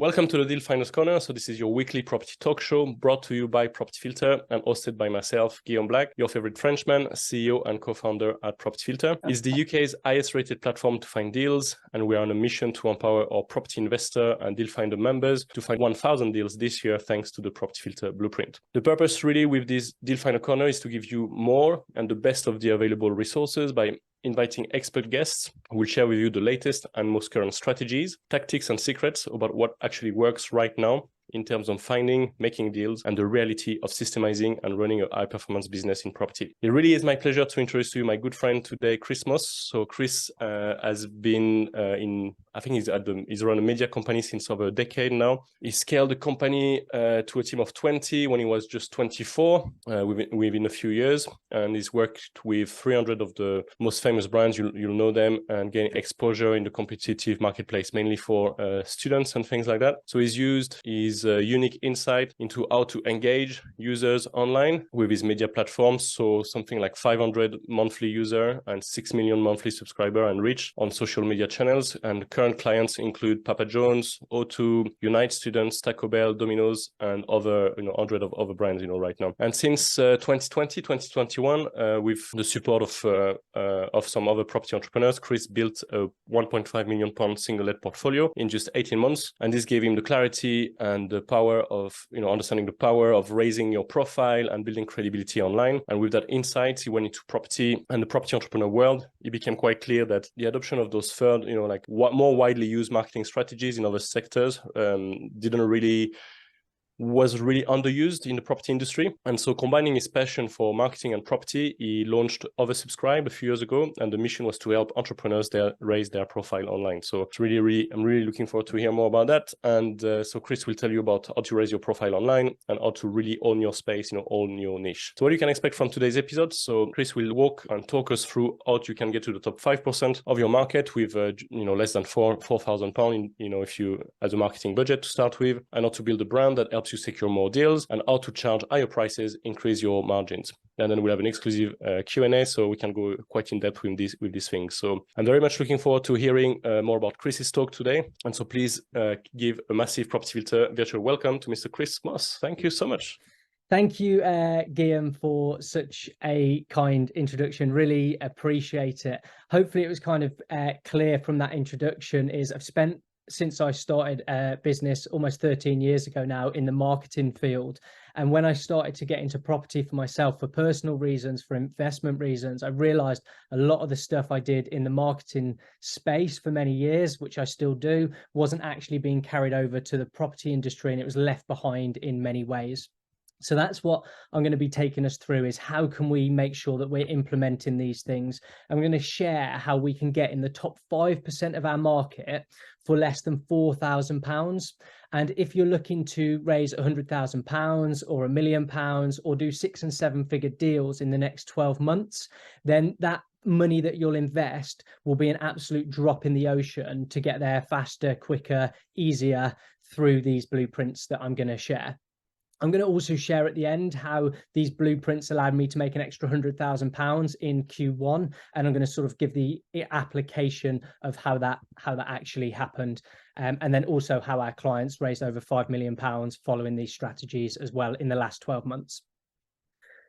Welcome to the Deal Finance Corner. So this is your weekly property talk show brought to you by Property Filter and hosted by myself, Guillaume Black, your favorite Frenchman, CEO and co-founder at Property Filter. It's the UK's highest rated platform to find deals, and we are on a mission to empower our property investor and deal finder members to find 1,000 deals this year thanks to the Property Filter blueprint. The purpose really with this Deal Finder Corner is to give you more and the best of the available resources by inviting expert guests who will share with you the latest and most current strategies, tactics, and secrets about what actually works right now in terms of finding, making deals, and the reality of systemizing and running a high-performance business in property. It really is my pleasure to introduce to you my good friend today, Chris Moss. So Chris has been I think he's run a media company since over a decade now. He scaled the company to a team of 20 when he was just 24 within a few years, and he's worked with 300 of the most famous brands, you'll know them, and gain exposure in the competitive marketplace, mainly for students and things like that. So he's used his unique insight into how to engage users online with his media platforms. So something like 500 monthly user and 6 million monthly subscriber and reach on social media channels. And current clients include Papa John's, O2, Unite Students, Taco Bell, Domino's, and other, 100 of other brands, right now. And since 2020, 2021, with the support of some other property entrepreneurs, Chris built a 1.5 million pound single-let portfolio in just 18 months. And this gave him the clarity and the power of, understanding the power of raising your profile and building credibility online. And with that insight, he went into property and the property entrepreneur world. It became quite clear that the adoption of those third, more widely used marketing strategies in other sectors was really underused in the property industry. And so combining his passion for marketing and property, he launched Oversubscribe a few years ago. And the mission was to help entrepreneurs raise their profile online. So it's I'm really looking forward to hear more about that. And so Chris will tell you about how to raise your profile online and how to really own your space, own your niche. So what you can expect from today's episode. So Chris will walk and talk us through how you can get to the top 5% of your market with, less than £4,000, if you as a marketing budget to start with, and how to build a brand that helps you secure more deals, and how to charge higher prices, increase your margins. And then we'll have an exclusive Q&A, so we can go quite in depth with these things. So I'm very much looking forward to hearing more about Chris's talk today. And so please give a massive Property Filter virtual welcome to Mr. Chris Moss. Thank you so much. Thank you, Guillaume, for such a kind introduction. Really appreciate it. Hopefully it was kind of clear from that introduction is I've spent, since I started a business almost 13 years ago now, in the marketing field. And when I started to get into property for myself, for personal reasons, for investment reasons, I realized a lot of the stuff I did in the marketing space for many years, which I still do, wasn't actually being carried over to the property industry, and it was left behind in many ways. So that's what I'm going to be taking us through, is how can we make sure that we're implementing these things. And we're going to share how we can get in the top 5% of our market for less than £4,000. And if you're looking to raise £100,000 or £1 million or do 6- and 7-figure deals in the next 12 months, then that money that you'll invest will be an absolute drop in the ocean to get there faster, quicker, easier through these blueprints that I'm going to share. I'm going to also share at the end how these blueprints allowed me to make an extra £100,000 in Q1, and I'm going to sort of give the application of how that actually happened, and then also how our clients raised over £5 million following these strategies as well in the last 12 months.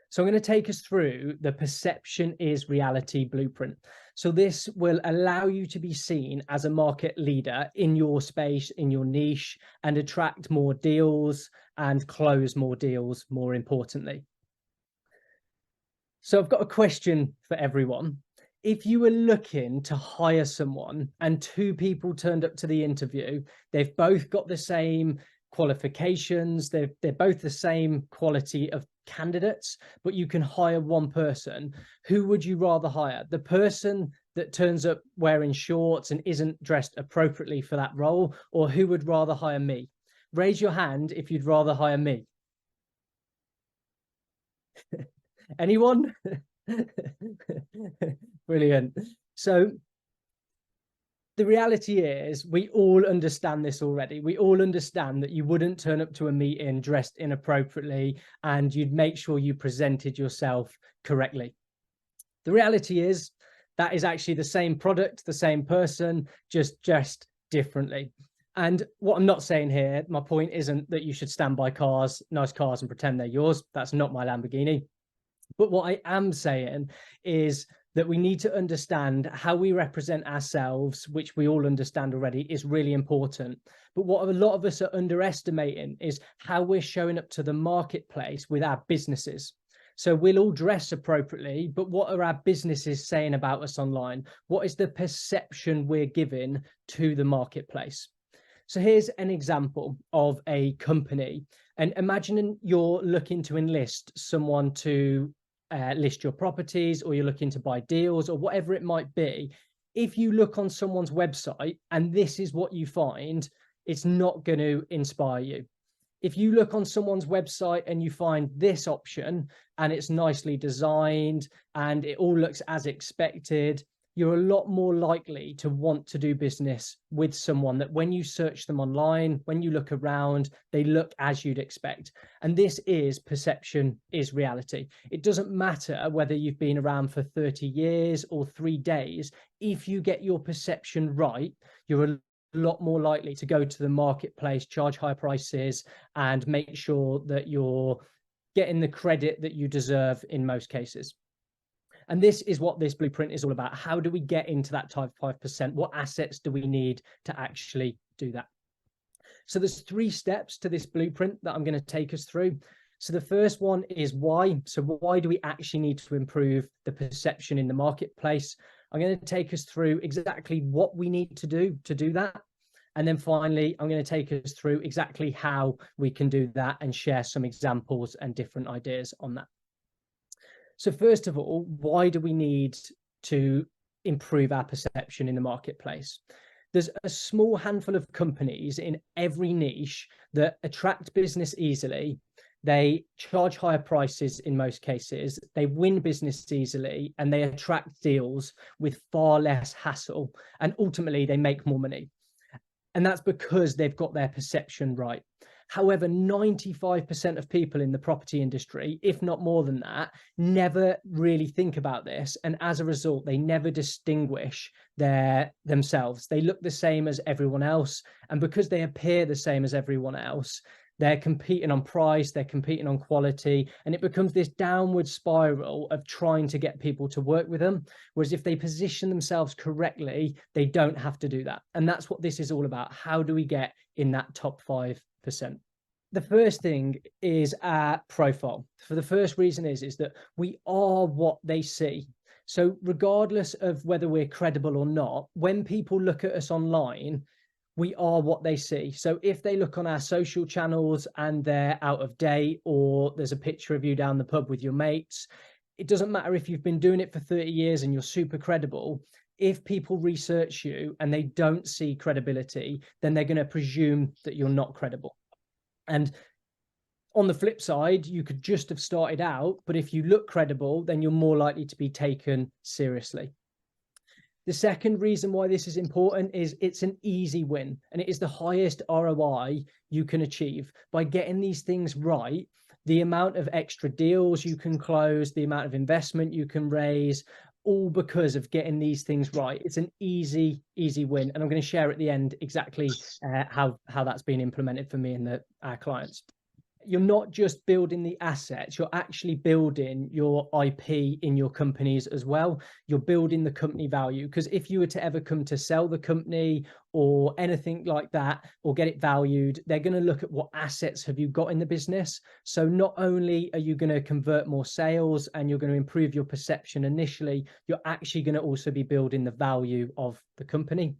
So I'm going to take us through the Perception is Reality blueprint. So this will allow you to be seen as a market leader in your space, in your niche, and attract more deals and close more deals, more importantly. So I've got a question for everyone. If you were looking to hire someone and 2 people turned up to the interview, they've both got the same qualifications, they're both the same quality of candidates, but you can hire one person, who would you rather hire? The person that turns up wearing shorts and isn't dressed appropriately for that role, or who would rather hire me? Raise your hand if you'd rather hire me. Anyone? Brilliant. So the reality is we all understand this already. We all understand that you wouldn't turn up to a meeting dressed inappropriately, and you'd make sure you presented yourself correctly. The reality is that is actually the same product, the same person, just dressed differently. And what I'm not saying here, my point isn't that you should stand by cars, nice cars, and pretend they're yours. That's not my Lamborghini. But what I am saying is that we need to understand how we represent ourselves, which we all understand already is really important. But what a lot of us are underestimating is how we're showing up to the marketplace with our businesses. So we'll all dress appropriately, but what are our businesses saying about us online? What is the perception we're giving to the marketplace? So here's an example of a company. And imagine you're looking to enlist someone to list your properties, or you're looking to buy deals, or whatever it might be. If you look on someone's website and this is what you find, it's not going to inspire you. If you look on someone's website and you find this option and it's nicely designed and it all looks as expected, you're a lot more likely to want to do business with someone that when you search them online, when you look around, they look as you'd expect. And this is perception is reality. It doesn't matter whether you've been around for 30 years or 3 days. If you get your perception right, you're a lot more likely to go to the marketplace, charge higher prices, and make sure that you're getting the credit that you deserve in most cases. And this is what this blueprint is all about. How do we get into that type 5%? What assets do we need to actually do that? So there's 3 steps to this blueprint that I'm going to take us through. So the first one is why. So why do we actually need to improve the perception in the marketplace? I'm going to take us through exactly what we need to do that. And then finally, I'm going to take us through exactly how we can do that and share some examples and different ideas on that. So first of all, why do we need to improve our perception in the marketplace? There's a small handful of companies in every niche that attract business easily. They charge higher prices in most cases. They win business easily, and they attract deals with far less hassle. And ultimately, they make more money. And that's because they've got their perception right. However, 95% of people in the property industry, if not more than that, never really think about this. And as a result, they never distinguish themselves. They look the same as everyone else. And because they appear the same as everyone else, they're competing on price, they're competing on quality, and it becomes this downward spiral of trying to get people to work with them. Whereas if they position themselves correctly, they don't have to do that. And that's what this is all about. How do we get in that top 5%? The first thing is our profile. For the first reason is that we are what they see. So regardless of whether we're credible or not, when people look at us online, we are what they see. So if they look on our social channels and they're out of date, or there's a picture of you down the pub with your mates, it doesn't matter if you've been doing it for 30 years and you're super credible. If people research you and they don't see credibility, then they're going to presume that you're not credible. And on the flip side, you could just have started out, but if you look credible, then you're more likely to be taken seriously. The second reason why this is important is it's an easy win, and it is the highest ROI you can achieve. By getting these things right, the amount of extra deals you can close, the amount of investment you can raise, all because of getting these things right. It's an easy win. And I'm going to share at the end exactly how that's been implemented for me and our clients. You're not just building the assets, you're actually building your IP in your companies as well. You're building the company value, because if you were to ever come to sell the company or anything like that, or get it valued, they're going to look at what assets have you got in the business. So not only are you going to convert more sales and you're going to improve your perception initially, you're actually going to also be building the value of the company.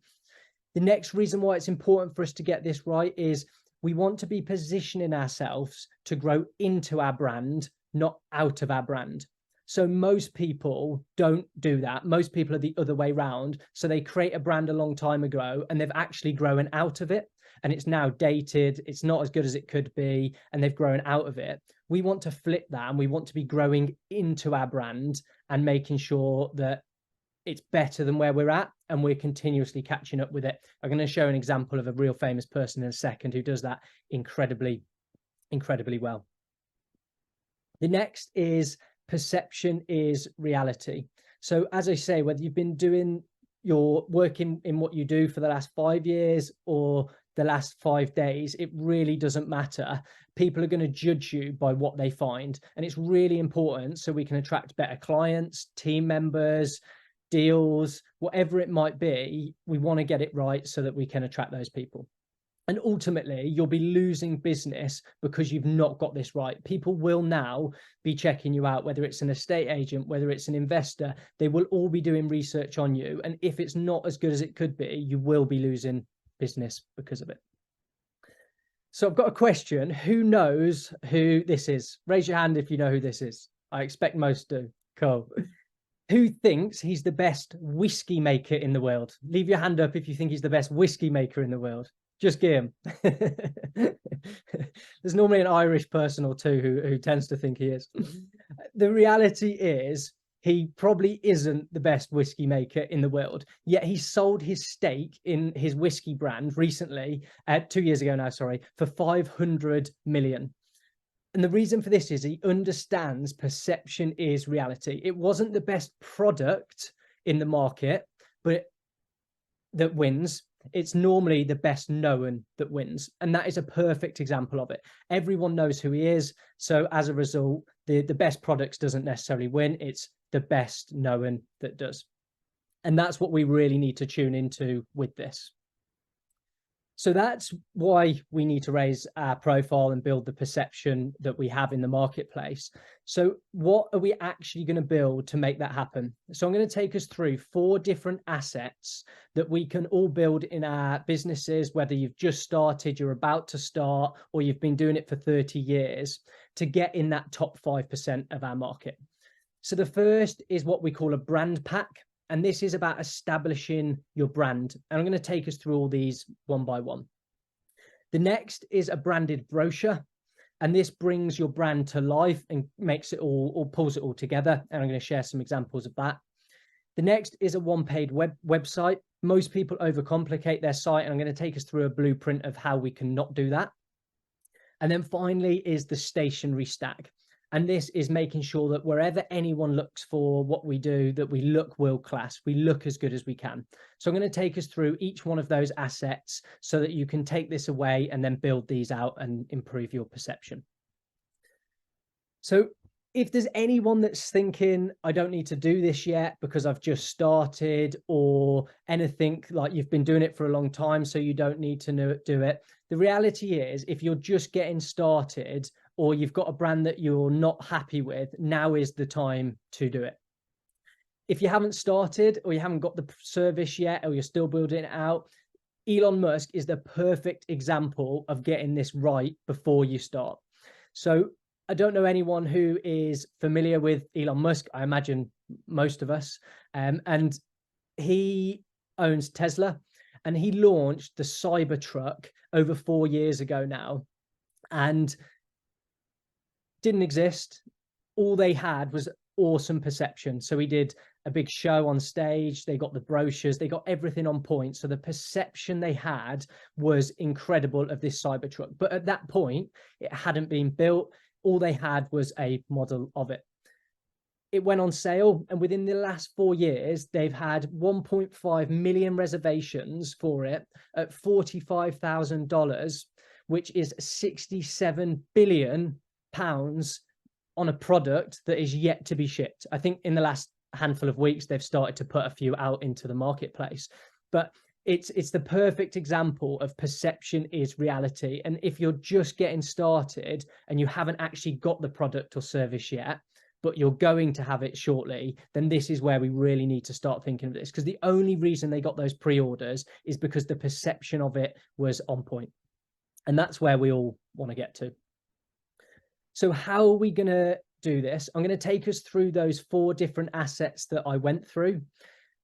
The next reason why it's important for us to get this right is we want to be positioning ourselves to grow into our brand, not out of our brand. So most people don't do that. Most people are the other way around. So they create a brand a long time ago and they've actually grown out of it. And it's now dated. It's not as good as it could be. And they've grown out of it. We want to flip that, and we want to be growing into our brand and making sure that it's better than where we're at, and we're continuously catching up with it. I'm going to show an example of a real famous person in a second who does that incredibly well. The next is perception is reality. So as I say, whether you've been doing your work in what you do for the last 5 years or the last 5 days, it really doesn't matter. People are going to judge you by what they find. And it's really important so we can attract better clients, team members, deals, whatever it might be. We want to get it right so that we can attract those people. And ultimately, you'll be losing business because you've not got this right. People will now be checking you out, whether it's an estate agent, whether it's an investor. They will all be doing research on you. And if it's not as good as it could be, you will be losing business because of it. So I've got a question. Who knows who this is? Raise your hand if you know who this is. I expect most do. Cool. Who thinks he's the best whiskey maker in the world? Leave your hand up if you think he's the best whiskey maker in the world. Just Guillaume. There's normally an Irish person or two who tends to think he is. The reality is he probably isn't the best whiskey maker in the world, yet he sold his stake in his whiskey brand recently, 2 years ago now, sorry, for 500 million. And the reason for this is he understands perception is reality. It wasn't the best product in the market, but that wins. It's normally the best known that wins. And that is a perfect example of it. Everyone knows who he is. So as a result, the best products doesn't necessarily win. It's the best known that does. And that's what we really need to tune into with this. So that's why we need to raise our profile and build the perception that we have in the marketplace. So what are we actually going to build to make that happen? So I'm going to take us through 4 different assets that we can all build in our businesses, whether you've just started, you're about to start, or you've been doing it for 30 years, to get in that top 5% of our market. So the first is what we call a brand pack. And this is about establishing your brand. And I'm going to take us through all these one by one. The next is a branded brochure. And this brings your brand to life and makes it all pulls it all together. And I'm going to share some examples of that. The next is a one-page website. Most people overcomplicate their site. And I'm going to take us through a blueprint of how we can not do that. And then finally is the stationery stack. And this is making sure that wherever anyone looks for what we do, that we look world class, we look as good as we can. So I'm going to take us through each one of those assets so that you can take this away and then build these out and improve your perception. So if there's anyone that's thinking, I don't need to do this yet because I've just started, or anything like you've been doing it for a long time, so you don't need to do it. The reality is, if you're just getting started, or you've got a brand that you're not happy with, now is the time to do it. If you haven't started, or you haven't got the service yet, or you're still building it out, Elon Musk is the perfect example of getting this right before you start. So I don't know anyone who is familiar with Elon Musk. I imagine most of us. And he owns Tesla, and he launched the Cybertruck over 4 years ago now. And didn't exist. All they had was awesome perception. So he did a big show on stage. They got the brochures. They got everything on point. So the perception they had was incredible of this Cybertruck. But at that point, it hadn't been built. All they had was a model of it. It went on sale. And within the last 4 years, they've had 1.5 million reservations for it at $45,000, which is 67 billion pounds on a product that is yet to be shipped. I think in the last handful of weeks, they've started to put a few out into the marketplace, but it's the perfect example of perception is reality. And if you're just getting started and you haven't actually got the product or service yet, but you're going to have it shortly, then this is where we really need to start thinking of this, because the only reason they got those pre-orders is because the perception of it was on point. And that's where we all want to get to. So how are we going to do this? I'm going to take us through those 4 different assets that I went through.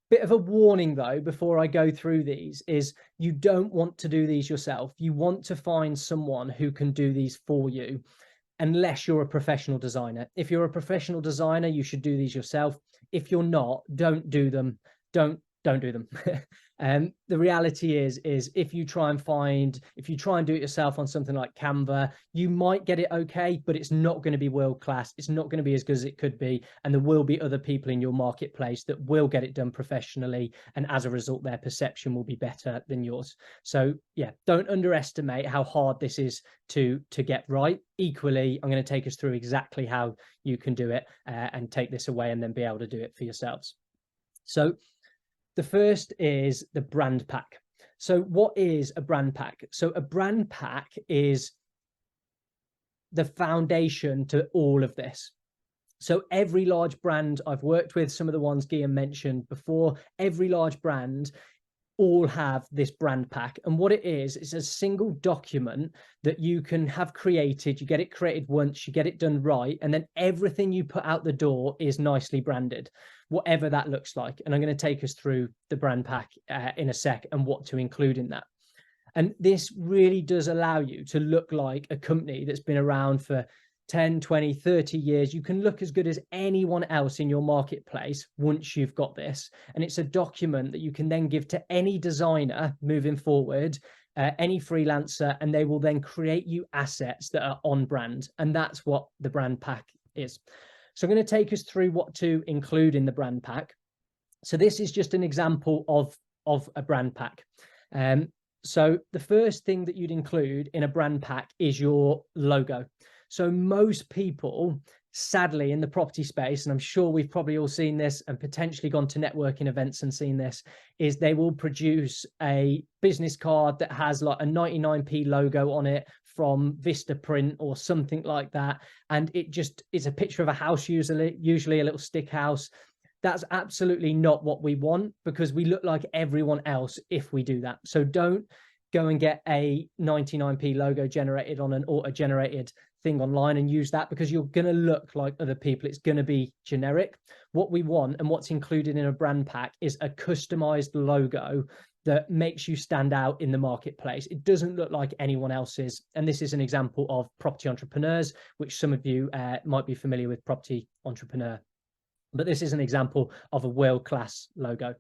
Bit of a warning though, before I go through these, is you don't want to do these yourself. You want to find someone who can do these for you, unless you're a professional designer. If you're a professional designer, you should do these yourself. If you're not, don't do them. Don't don't do them. The reality is if you try and do it yourself on something like Canva, you might get it okay, but it's not going to be world class. It's not going to be as good as it could be. And there will be other people in your marketplace that will get it done professionally. And as a result, their perception will be better than yours. So yeah, don't underestimate how hard this is to get right. Equally, I'm going to take us through exactly how you can do it and take this away and then be able to do it for yourselves. So the first is the brand pack. So what is a brand pack? So a brand pack is the foundation to all of this. So every large brand I've worked with, some of the ones Guillaume mentioned before, every large brand all have this brand pack. And what it is, it's a single document that you can have created. You get it created once, you get it done right, and then everything you put out the door is nicely branded, whatever that looks like. And I'm going to take us through the brand pack in a sec and what to include in that. And this really does allow you to look like a company that's been around for 10, 20, 30 years. You can look as good as anyone else in your marketplace once you've got this. And it's a document that you can then give to any designer moving forward, any freelancer, and they will then create you assets that are on brand. And that's what the brand pack is. So I'm going to take us through what to include in the brand pack. So this is just an example of a brand pack. So the first thing that you'd include in a brand pack is your logo. So most people, sadly, in the property space, and I'm sure we've probably all seen this and potentially gone to networking events and seen this, is they will produce a business card that has like a 99p logo on it from Vistaprint or something like that. And it just is a picture of a house, usually a little stick house. That's absolutely not what we want, because we look like everyone else if we do that. So don't go and get a 99p logo generated on an auto-generated thing online and use that, because you're going to look like other people. It's going to be generic. What we want and what's included in a brand pack is a customized logo that makes you stand out in the marketplace. It doesn't look like anyone else's. And this is an example of Property Entrepreneurs, which some of you might be familiar with Property Entrepreneur. But this is an example of a world-class logo.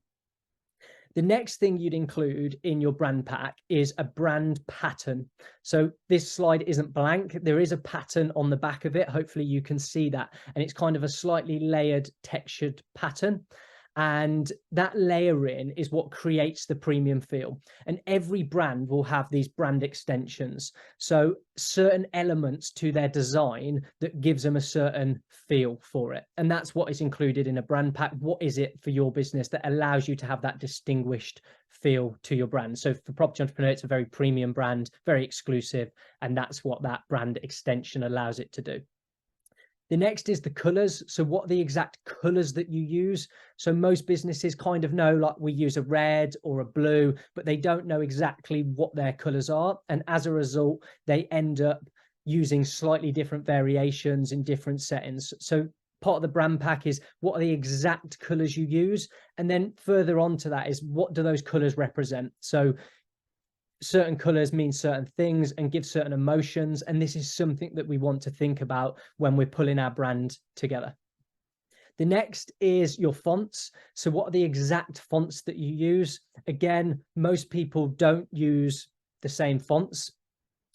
The next thing you'd include in your brand pack is a brand pattern. So this slide isn't blank. There is a pattern on the back of it. Hopefully you can see that. And it's kind of a slightly layered, textured pattern. And that layering is what creates the premium feel. And every brand will have these brand extensions. So certain elements to their design that gives them a certain feel for it. And that's what is included in a brand pack. What is it for your business that allows you to have that distinguished feel to your brand? So for Property Entrepreneur, it's a very premium brand, very exclusive. And that's what that brand extension allows it to do. The next is the colors. So what are the exact colors that you use? So most businesses kind of know, like, we use a red or a blue, but they don't know exactly what their colors are. And as a result, they end up using slightly different variations in different settings. So part of the brand pack is what are the exact colors you use? And then further on to that is, what do those colors represent? So certain colors mean certain things and give certain emotions. And this is something that we want to think about when we're pulling our brand together. The next is your fonts. So what are the exact fonts that you use? Again, most people don't use the same fonts.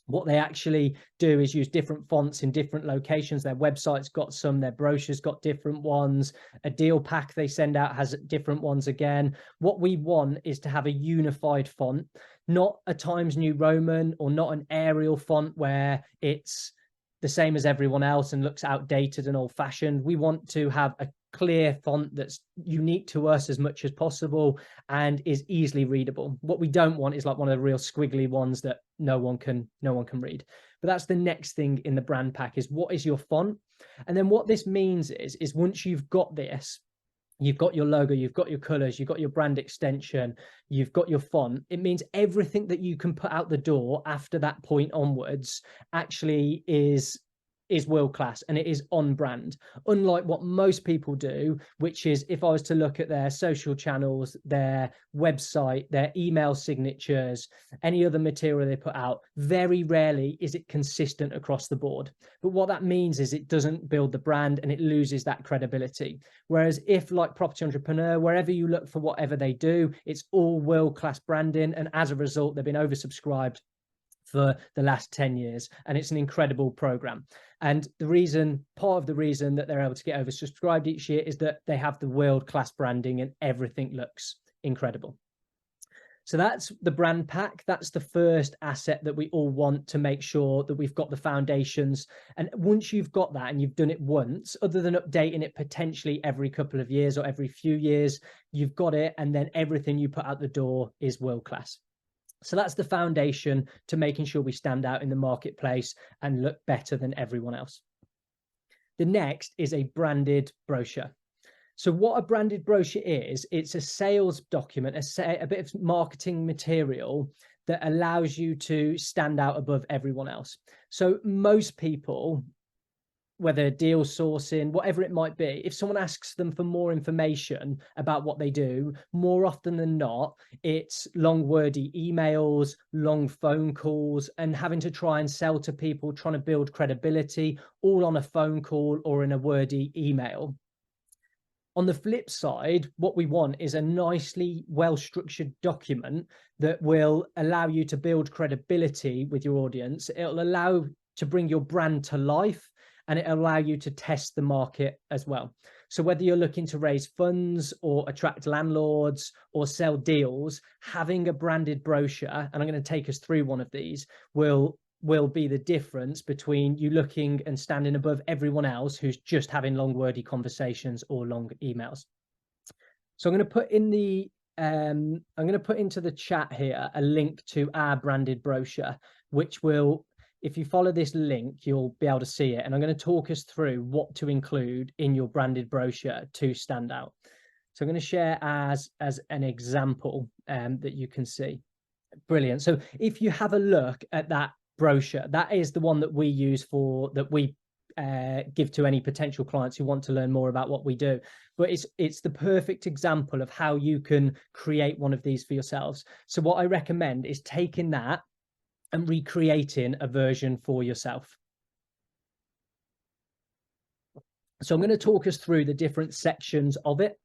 What they actually do is use different fonts in different locations. Their website's got some, their brochure's got different ones. A deal pack they send out has different ones again. What we want is to have a unified font, not a Times New Roman or not an Arial font where it's the same as everyone else and looks outdated and old-fashioned. We want to have a clear font that's unique to us as much as possible and is easily readable. What we don't want is like one of the real squiggly ones that no one can read. But that's the next thing in the brand pack, is what is your font? And then what this means is once you've got this, you've got your logo, you've got your colors, you've got your brand extension, you've got your font. It means everything that you can put out the door after that point onwards actually is is world class and it is on brand, unlike what most people do, which is, if I was to look at their social channels, their website, their email signatures, any other material they put out, very rarely is it consistent across the board. But what that means is it doesn't build the brand and it loses that credibility. Whereas if, like Property Entrepreneur, wherever you look for whatever they do, it's all world-class branding, and as a result they've been oversubscribed for the last 10 years, and it's an incredible program. And part of the reason that they're able to get oversubscribed each year is that they have the world-class branding and everything looks incredible. So that's the brand pack. That's the first asset that we all want to make sure that we've got the foundations. And once you've got that and you've done it once, other than updating it potentially every couple of years or every few years, you've got it, and then everything you put out the door is world-class. So that's the foundation to making sure we stand out in the marketplace and look better than everyone else. The next is a branded brochure. So what a branded brochure is, it's a sales document, a bit of marketing material that allows you to stand out above everyone else. So most people, whether deal sourcing, whatever it might be, if someone asks them for more information about what they do, more often than not, it's long wordy emails, long phone calls, and having to try and sell to people, trying to build credibility, all on a phone call or in a wordy email. On the flip side, what we want is a nicely well-structured document that will allow you to build credibility with your audience. It'll allow to bring your brand to life, and it'll allow you to test the market as well. So whether you're looking to raise funds or attract landlords or sell deals, having a branded brochure, and I'm going to take us through one of these, will be the difference between you looking and standing above everyone else who's just having long wordy conversations or long emails. So I'm going to put in into the chat here a link to our branded brochure, which will, if you follow this link, you'll be able to see it. And I'm going to talk us through what to include in your branded brochure to stand out. So I'm going to share as an example that you can see. Brilliant. So if you have a look at that brochure, that is the one that we use that we give to any potential clients who want to learn more about what we do. But it's the perfect example of how you can create one of these for yourselves. So what I recommend is taking that and recreating a version for yourself. So I'm going to talk us through the different sections of it,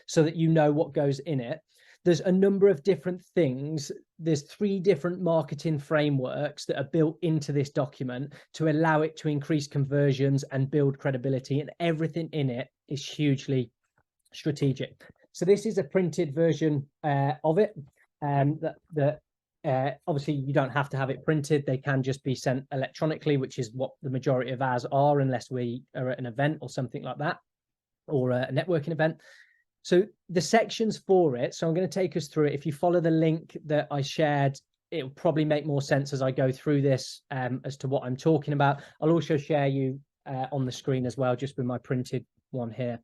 so that you know what goes in it. There's a number of different things. There's 3 different marketing frameworks that are built into this document to allow it to increase conversions and build credibility, and everything in it is hugely strategic. So this is a printed version of it, obviously you don't have to have it printed. They can just be sent electronically, which is what the majority of ours are, unless we are at an event or something like that, or a networking event. So the sections for it, so I'm going to take us through it. If you follow the link that I shared, it'll probably make more sense as I go through this as to what I'm talking about. I'll also share you on the screen as well, just with my printed one here.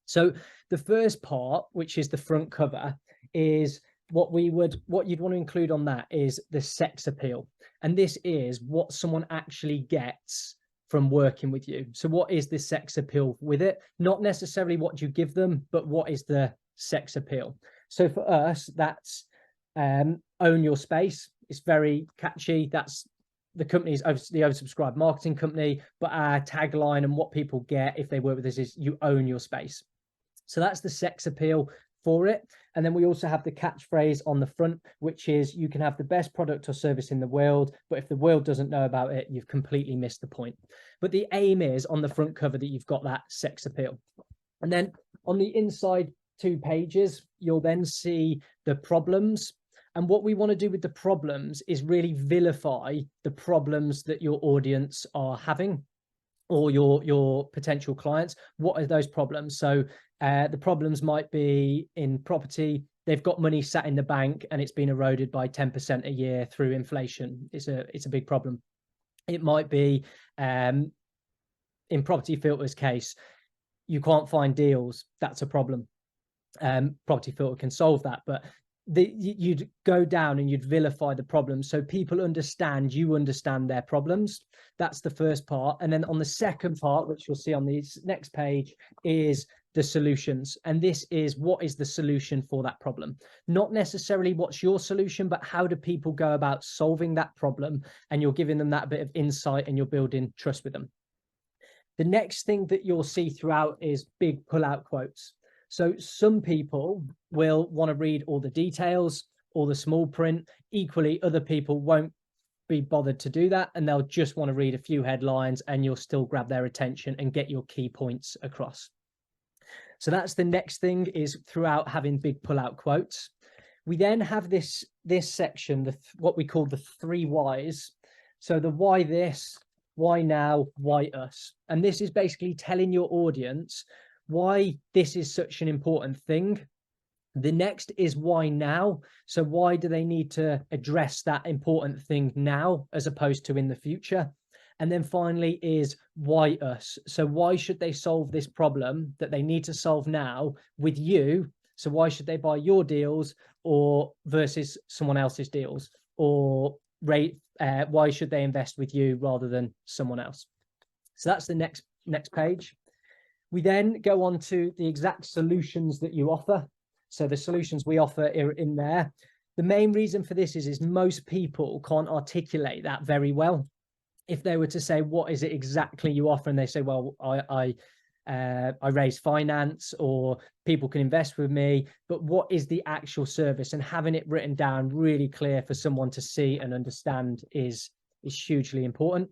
So the first part, which is the front cover, is what you'd want to include on that is the sex appeal. And this is what someone actually gets from working with you. So what is the sex appeal with it? Not necessarily what you give them, but what is the sex appeal? So for us, that's own your space. It's very catchy. That's the company's the oversubscribed marketing company, but our tagline and what people get if they work with us is you own your space. So that's the sex appeal for it. And then we also have the catchphrase on the front, which is you can have the best product or service in the world, but if the world doesn't know about it, you've completely missed the point. But the aim is on the front cover that you've got that sex appeal. And then on the inside 2 pages, you'll then see the problems. And what we want to do with the problems is really vilify the problems that your audience are having, or your potential clients. What are those problems? So the problems might be in property. They've got money sat in the bank and it's been eroded by 10% a year through inflation. It's a big problem. It might be in Property Filter's case, you can't find deals. That's a problem. Property Filter can solve that, but you'd go down and you'd vilify the problem, so people understand you understand their problems. That's the first part. And then on the second part, which you'll see on the next page, is the solutions. And this is, what is the solution for that problem? Not necessarily what's your solution, but how do people go about solving that problem? And you're giving them that bit of insight and you're building trust with them. The next thing that you'll see throughout is big pull-out quotes. So some people will want to read all the details, all the small print. Equally, other people won't be bothered to do that, and they'll just want to read a few headlines, and you'll still grab their attention and get your key points across. So that's the next thing, is throughout having big pull-out quotes. We then have this section, what we call the 3 whys. So the why this, why now, why us. And this is basically telling your audience why this is such an important thing. The next is why now. So why do they need to address that important thing now as opposed to in the future? And then finally is why us. So why should they solve this problem that they need to solve now with you? So why should they buy your deals or versus someone else's deals? Or why should they invest with you rather than someone else? So that's the next page. We then go on to the exact solutions that you offer. So the solutions we offer are in there. The main reason for this is most people can't articulate that very well. If they were to say, what is it exactly you offer? And they say, well, I raise finance, or people can invest with me, but what is the actual service? And having it written down really clear for someone to see and understand is hugely important.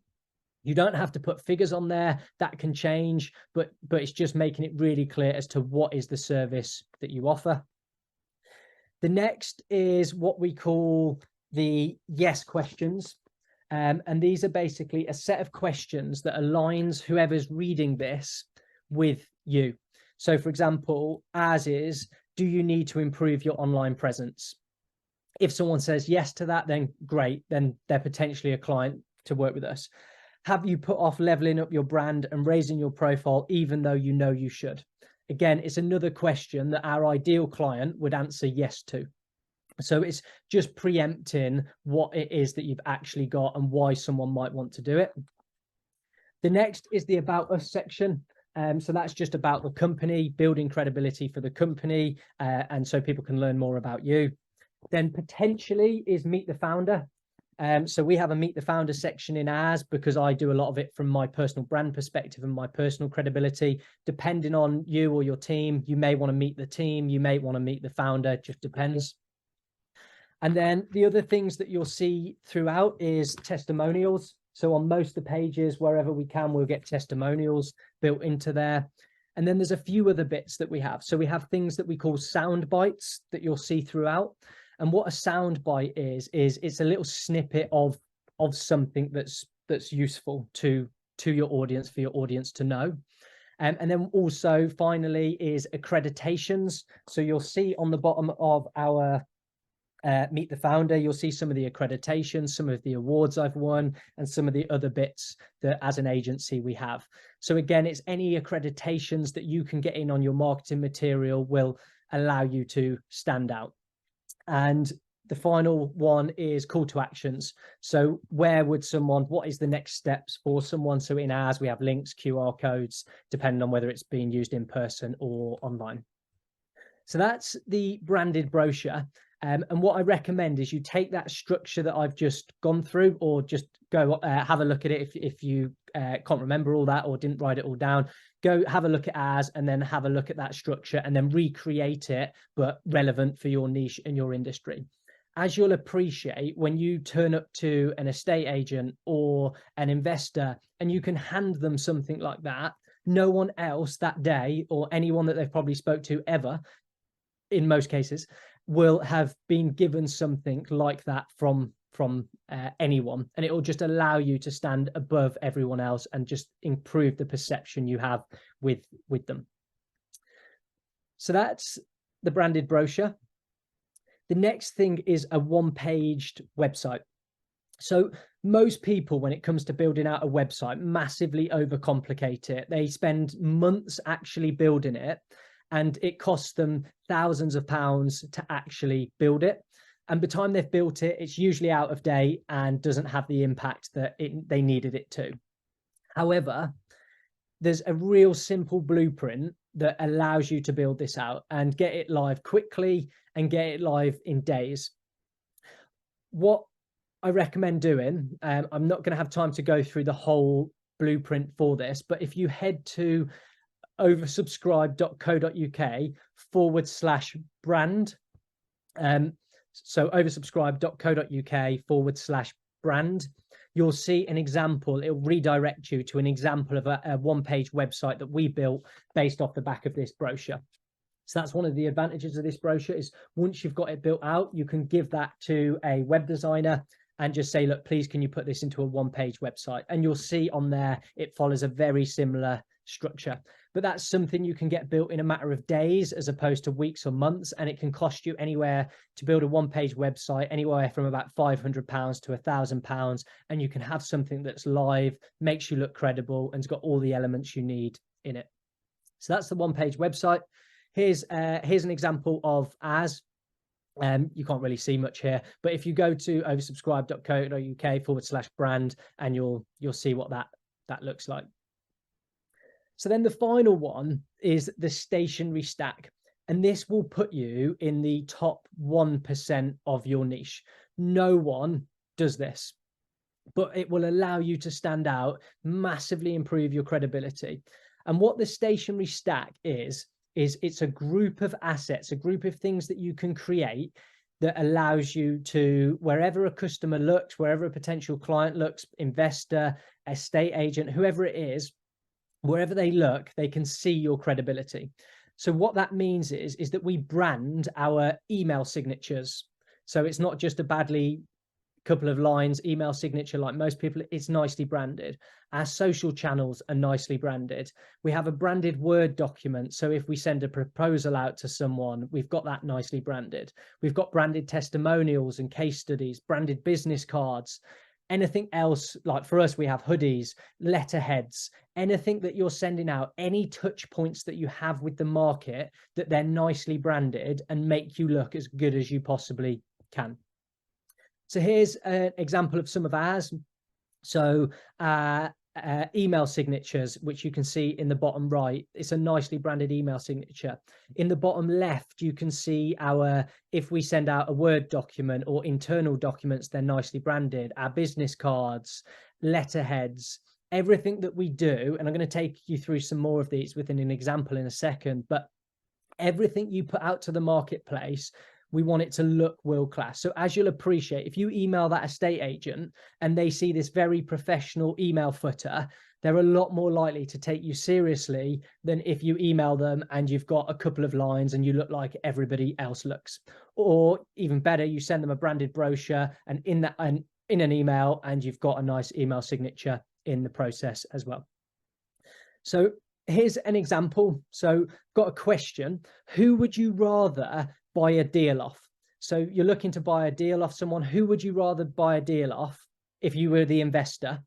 You don't have to put figures on there, that can change, but it's just making it really clear as to what is the service that you offer. The next is what we call the yes questions. And these are basically a set of questions that aligns whoever's reading this with you. So for example, as is, do you need to improve your online presence? If someone says yes to that, then great, then they're potentially a client to work with us. Have you put off leveling up your brand and raising your profile even though you know you should? Again, it's another question that our ideal client would answer yes to. So it's just preempting what it is that you've actually got and why someone might want to do it. The next is the About Us section. So that's just about the company, building credibility for the company, and so people can learn more about you. Then potentially is Meet the Founder. So we have a Meet the Founder section in ours because I do a lot of it from my personal brand perspective and my personal credibility. Depending on you or your team, you may want to meet the team, you may want to meet the founder, it just depends. And then the other things that you'll see throughout is testimonials. So on most of the pages, wherever we can, we'll get testimonials built into there. And then there's a few other bits that we have. So we have things that we call sound bites that you'll see throughout. And what a sound bite is it's a little snippet of something that's useful to your audience, for your audience to know. And then also finally is accreditations. So you'll see on the bottom of our Meet the Founder, you'll see some of the accreditations, some of the awards I've won, and some of the other bits that as an agency we have. So again, it's any accreditations that you can get in on your marketing material will allow you to stand out. And the final one is call to actions. So where would someone, what is the next steps for someone? So in ours, we have links, QR codes, depending on whether it's being used in person or online. So that's the branded brochure. And what I recommend is you take that structure that I've just gone through, or just go have a look at it if you can't remember all that or didn't write it all down. Go have a look at ours and then have a look at that structure and then recreate it, but relevant for your niche and your industry. As you'll appreciate, when you turn up to an estate agent or an investor and you can hand them something like that, no one else that day, or anyone that they've probably spoke to ever, in most cases, will have been given something like that from anyone, and it will just allow you to stand above everyone else and just improve the perception you have with them. So that's the branded brochure. The next thing is a one-paged website. So most people, when it comes to building out a website, massively overcomplicate it. They spend months actually building it, and it costs them thousands of pounds to actually build it. And by the time they've built it, it's usually out of date and doesn't have the impact that they needed it to. However, there's a real simple blueprint that allows you to build this out and get it live quickly and get it live in days. What I recommend doing, I'm not going to have time to go through the whole blueprint for this, but if you head to oversubscribe.co.uk/brand, so oversubscribe.co.uk/brand, you'll see an example. It'll redirect you to an example of a one-page website that we built based off the back of this brochure. So that's one of the advantages of this brochure, is once you've got it built out, you can give that to a web designer and just say, look, please, can you put this into a one-page website? And you'll see on there, it follows a very similar structure. But that's something you can get built in a matter of days as opposed to weeks or months. And it can cost you anywhere to build a one-page website, anywhere from about £500 to £1,000. And you can have something that's live, makes you look credible, and has got all the elements you need in it. So that's the one-page website. Here's an example of ours. You can't really see much here, but if you go to oversubscribe.co.uk/brand, and you'll see what that looks like. So then the final one is the stationery stack, and this will put you in the top 1% of your niche. No one does this, but it will allow you to stand out, massively improve your credibility. And what the stationery stack is it's a group of assets, a group of things that you can create that allows you to, wherever a customer looks, wherever a potential client looks, investor, estate agent, whoever it is, wherever they look, they can see your credibility. So what that means is that we brand our email signatures. So it's not just a badly couple of lines email signature like most people, it's nicely branded. Our social channels are nicely branded. We have a branded Word document, so if we send a proposal out to someone, we've got that nicely branded. We've got branded testimonials and case studies, branded business cards. Anything else, like for us, we have hoodies, letterheads, anything that you're sending out, any touch points that you have with the market, that they're nicely branded and make you look as good as you possibly can. So here's an example of some of ours. So email signatures, which you can see in the bottom right. It's a nicely branded email signature. In the bottom left, you can see if we send out a Word document or internal documents, they're nicely branded. Our business cards, letterheads, everything that we do, and I'm going to take you through some more of these within an example in a second, but everything you put out to the marketplace, we want it to look world class. So as you'll appreciate, if you email that estate agent and they see this very professional email footer, they're a lot more likely to take you seriously than if you email them and you've got a couple of lines and you look like everybody else looks. Or even better, you send them a branded brochure and in an email, and you've got a nice email signature in the process as well. So here's an example. So got a question. Who would you rather buy a deal off? So you're looking to buy a deal off someone. Who would you rather buy a deal off if you were the investor?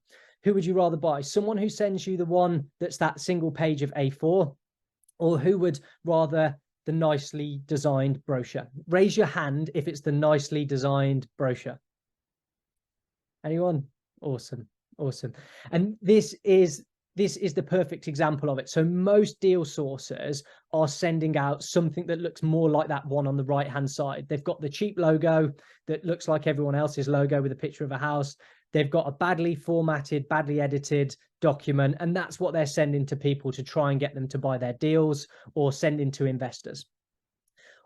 Who would you rather buy? Someone who sends you the one that's that single page of A4, or who would rather the nicely designed brochure? Raise your hand if it's the nicely designed brochure. Anyone? Awesome. Awesome. And this is the perfect example of it. So most deal sourcers are sending out something that looks more like that one on the right hand side. They've got the cheap logo that looks like everyone else's logo with a picture of a house. They've got a badly formatted, badly edited document, and that's what they're sending to people to try and get them to buy their deals or sending to investors.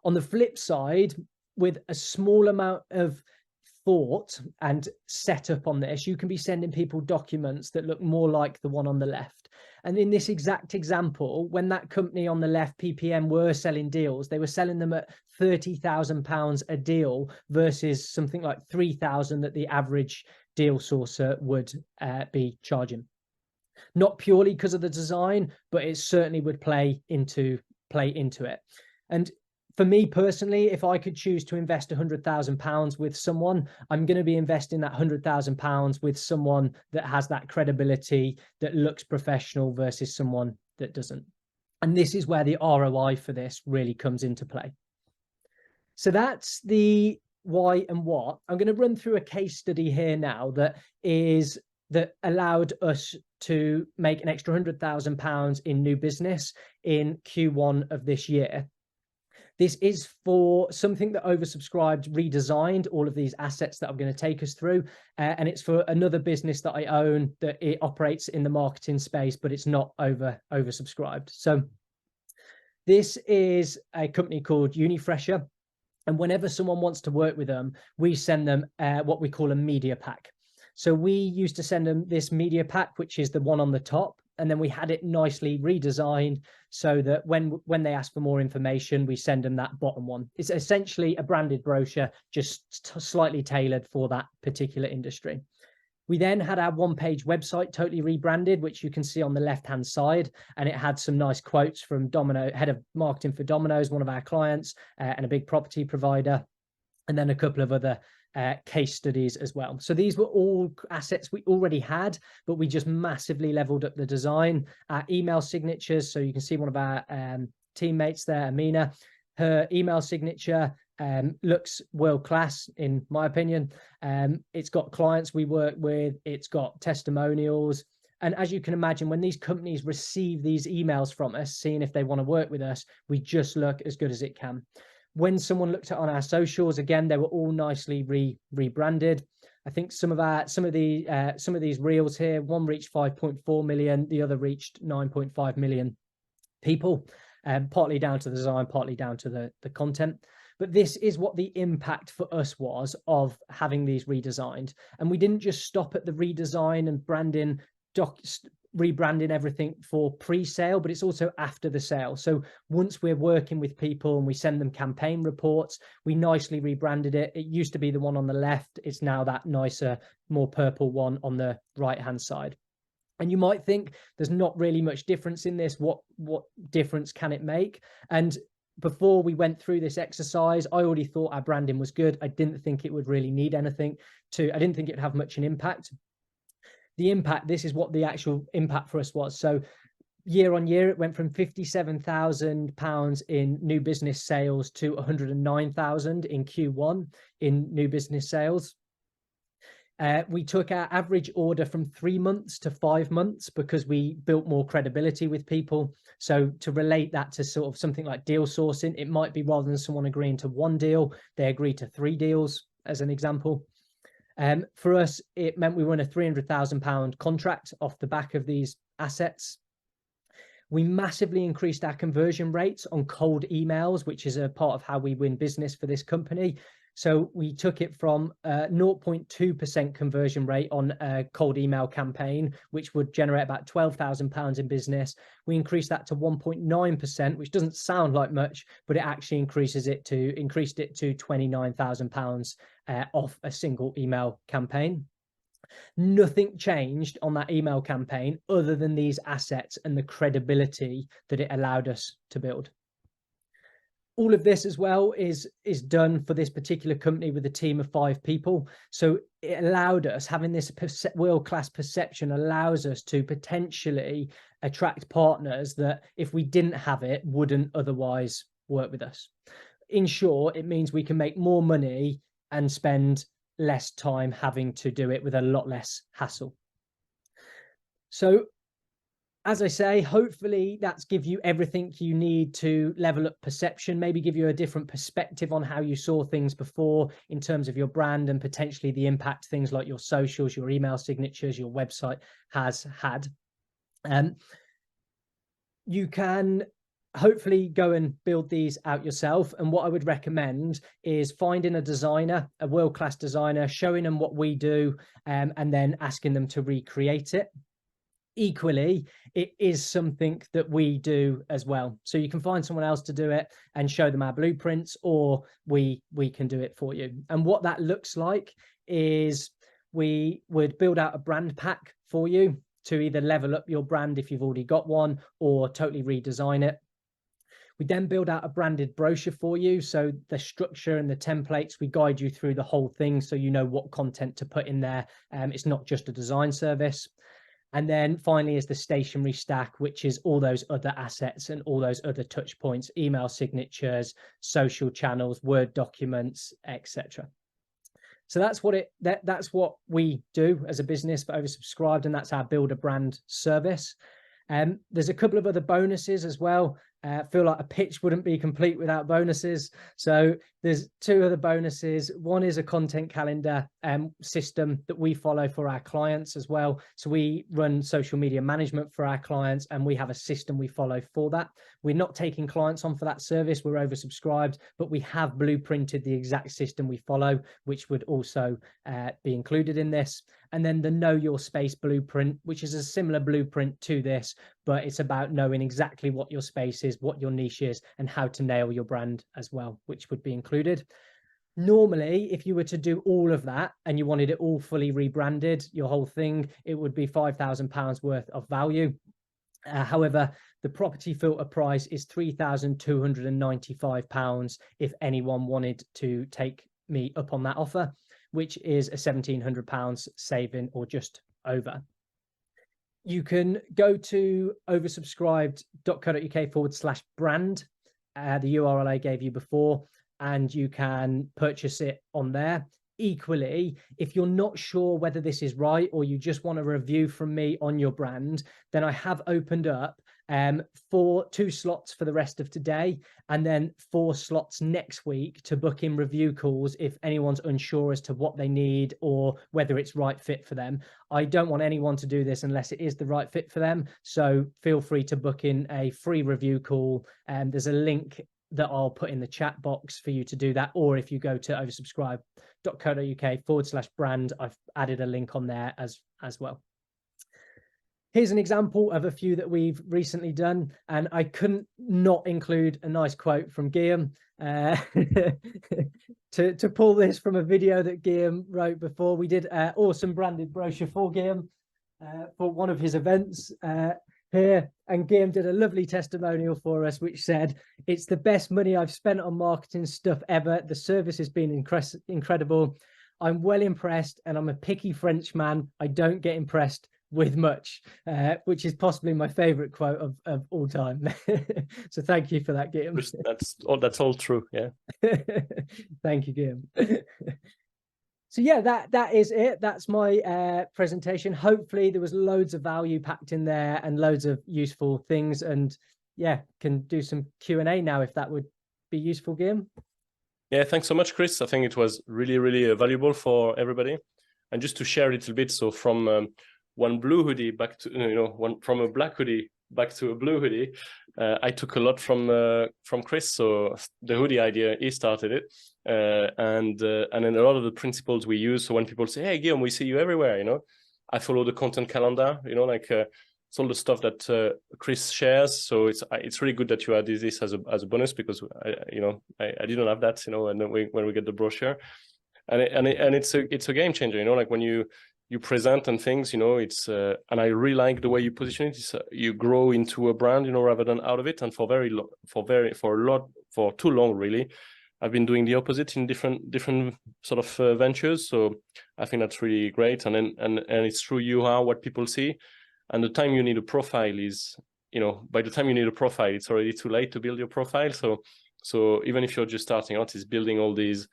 On the flip side, with a small amount of thought and setup on this, you can be sending people documents that look more like the one on the left. And in this exact example, when that company on the left, PPM, were selling deals, they were selling them at £30,000 a deal versus something like 3,000 that the average deal sourcer would be charging. Not purely because of the design, but it certainly would play into it. And for me personally, if I could choose to invest £100,000 with someone, I'm going to be investing that £100,000 with someone that has that credibility, that looks professional, versus someone that doesn't. And this is where the ROI for this really comes into play. So that's the why and what. I'm going to run through a case study here now that allowed us to make an extra £100,000 in new business in Q1 of this year. This is for something that oversubscribed, redesigned all of these assets that I'm going to take us through. And it's for another business that I own that it operates in the marketing space, but it's not oversubscribed. So this is a company called Unifresher. And whenever someone wants to work with them, we send them what we call a media pack. So we used to send them this media pack, which is the one on the top. And then we had it nicely redesigned so that when they ask for more information, we send them that bottom one. It's essentially a branded brochure, just slightly tailored for that particular industry. We then had our one-page website totally rebranded, which you can see on the left-hand side. And it had some nice quotes from Domino, head of marketing for Domino's, one of our clients, and a big property provider. And then a couple of other case studies as well. So these were all assets we already had, but we just massively leveled up the design. Our email signatures, so you can see one of our teammates there, Amina, her email signature looks world class in my opinion. It's got clients we work with, it's got testimonials. And as you can imagine, when these companies receive these emails from us, seeing if they want to work with us, we just look as good as it can. When someone looked at on our socials, again, they were all nicely rebranded. I think some of these reels here, one reached 5.4 million, the other reached 9.5 million people, partly down to the design, partly down to the content. But this is what the impact for us was of having these redesigned. And we didn't just stop at the redesign and branding, rebranding everything for pre-sale, but it's also after the sale. So once we're working with people and we send them campaign reports, we nicely rebranded it. It used to be the one on the left. It's now that nicer, more purple one on the right-hand side. And you might think there's not really much difference in this. What difference can it make? And before we went through this exercise, I already thought our branding was good. I didn't think it would really need anything I didn't think it'd have much an impact. The impact, this is what the actual impact for us was. So year on year, it went from £57,000 in new business sales to 109,000 in Q1 in new business sales. We took our average order from 3 months to 5 months because we built more credibility with people. So to relate that to sort of something like deal sourcing, it might be rather than someone agreeing to one deal, they agree to 3 deals as an example. For us, it meant we won a £300,000 contract off the back of these assets. We massively increased our conversion rates on cold emails, which is a part of how we win business for this company. So we took it from 0.2% conversion rate on a cold email campaign, which would generate about £12,000 in business. We increased that to 1.9%, which doesn't sound like much, but it actually increased it to £29,000 off a single email campaign. Nothing changed on that email campaign other than these assets and the credibility that it allowed us to build. All of this as well is done for this particular company with a team of 5 people. So it allowed us, having this world-class perception allows us to potentially attract partners that if we didn't have it, wouldn't otherwise work with us. In short, it means we can make more money and spend less time having to do it with a lot less hassle. So as I say, hopefully that's give you everything you need to level up perception, maybe give you a different perspective on how you saw things before in terms of your brand and potentially the impact things like your socials, your email signatures, your website has had. You can hopefully go and build these out yourself. And what I would recommend is finding a designer, a world-class designer, showing them what we do, and then asking them to recreate it. Equally, it is something that we do as well. So you can find someone else to do it and show them our blueprints, or we can do it for you. And what that looks like is we would build out a brand pack for you to either level up your brand if you've already got one or totally redesign it. We then build out a branded brochure for you. So the structure and the templates, we guide you through the whole thing so you know what content to put in there. It's not just a design service. And then finally is the stationary stack, which is all those other assets and all those other touch points, email signatures, social channels, Word documents, etc. So that's what we do as a business for Oversubscribed, and that's our build a brand service. There's a couple of other bonuses as well. I feel like a pitch wouldn't be complete without bonuses. So there's two other bonuses. One is a content calendar system that we follow for our clients as well. So we run social media management for our clients, and we have a system we follow for that. We're not taking clients on for that service. We're oversubscribed, but we have blueprinted the exact system we follow, which would also be included in this. And then the Know Your Space blueprint, which is a similar blueprint to this, but it's about knowing exactly what your space is, what your niche is, and how to nail your brand as well, which would be included. Normally, if you were to do all of that and you wanted it all fully rebranded, your whole thing, it would be £5,000 worth of value. However, the property filter price is £3,295 if anyone wanted to take me up on that offer, which is a £1,700 saving or just over. You can go to oversubscribed.co.uk/brand, the URL I gave you before, and you can purchase it on there. Equally, if you're not sure whether this is right or you just want a review from me on your brand, then I have opened up for 2 slots for the rest of today, and then 4 slots next week to book in review calls if anyone's unsure as to what they need or whether it's right fit for them. I don't want anyone to do this unless it is the right fit for them, so feel free to book in a free review call, and there's a link that I'll put in the chat box for you to do that, or if you go to oversubscribe.co.uk/brand, I've added a link on there as well. Here's an example of a few that we've recently done, and I couldn't not include a nice quote from Guillaume to pull this from a video that Guillaume wrote before. We did an awesome branded brochure for Guillaume for one of his events here, and Guillaume did a lovely testimonial for us which said, "It's the best money I've spent on marketing stuff ever. The service has been incredible. I'm well impressed, and I'm a picky Frenchman. I don't get impressed with much," which is possibly my favorite quote of all time. So thank you for that, Guillaume. That's all true. Yeah. Thank you, Guillaume. So yeah, that is it. That's my presentation. Hopefully there was loads of value packed in there and loads of useful things, and yeah, can do some Q&A now if that would be useful, Guillaume. Yeah, thanks so much, Chris. I think it was really, really valuable for everybody. And just to share a little bit, so from one blue hoodie back to, from a black hoodie back to a blue hoodie, I took a lot from Chris. So the hoodie idea, he started it, and then a lot of the principles we use. So when people say, "Hey, Guillaume, we see you everywhere," I follow the content calendar. It's all the stuff that Chris shares. So it's really good that you added this as a bonus, because I didn't have that. And then when we get the brochure, and it's a game changer. Like when you present and things, it's and I really like the way you position it. It's, you grow into a brand, rather than out of it. And for too long, really, I've been doing the opposite in different sort of ventures. So I think that's really great. And it's true, you are what people see. And the time you need a profile is, by the time you need a profile, it's already too late to build your profile. So even if you're just starting out, it's building all these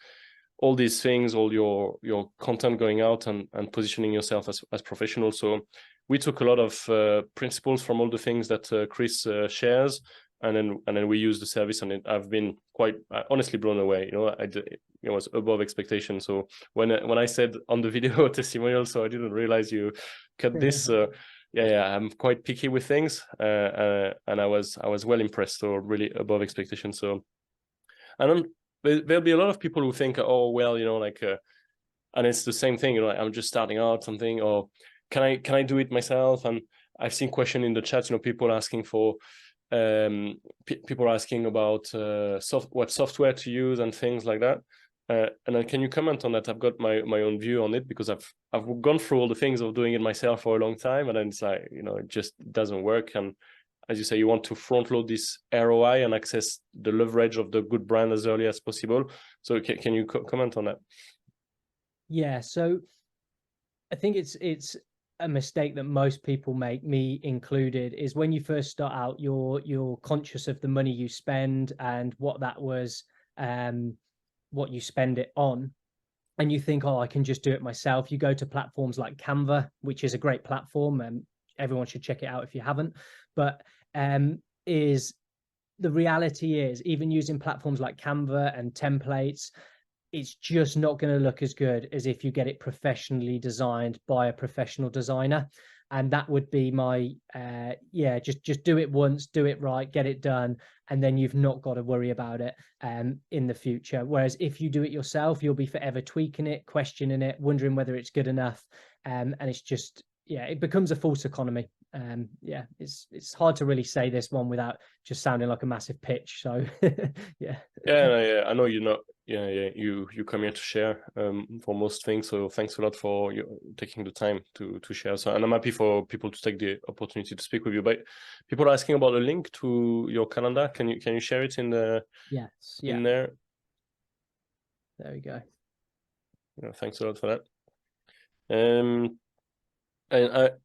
things, all your content going out and positioning yourself as professional. So we took a lot of principles from all the things that Chris shares, and then we use the service, and I've been quite honestly blown away. It was above expectation. So when I said on the video testimonial, so I didn't realize you cut this. Yeah, I'm quite picky with things, and I was well impressed. So really above expectation. So, and there'll be a lot of people who think, oh well, and it's the same thing. I'm just starting out something, or can I do it myself? And I've seen question in the chat, people asking for, people asking about what software to use and things like that. And then can you comment on that? I've got my own view on it, because I've gone through all the things of doing it myself for a long time, and then it's like, it just doesn't work. And as you say, you want to front load this ROI and access the leverage of the good brand as early as possible. So can you comment on that? Yeah, so I think it's a mistake that most people make, me included, is when you first start out, you're conscious of the money you spend and what that was, what you spend it on. And you think, oh, I can just do it myself. You go to platforms like Canva, which is a great platform, and everyone should check it out if you haven't. But is the reality is, even using platforms like Canva and templates, it's just not going to look as good as if you get it professionally designed by a professional designer. And that would be my, just do it once, do it right, get it done. And then you've not got to worry about it in the future. Whereas if you do it yourself, you'll be forever tweaking it, questioning it, wondering whether it's good enough. And it's just, it becomes a false economy. It's hard to really say this one without just sounding like a massive pitch. So I know you're not. You come here to share for most things. So thanks a lot for you taking the time to share. So, and I'm happy for people to take the opportunity to speak with you. But people are asking about a link to your calendar. Can you share it in the in there? There we go. Thanks a lot for that.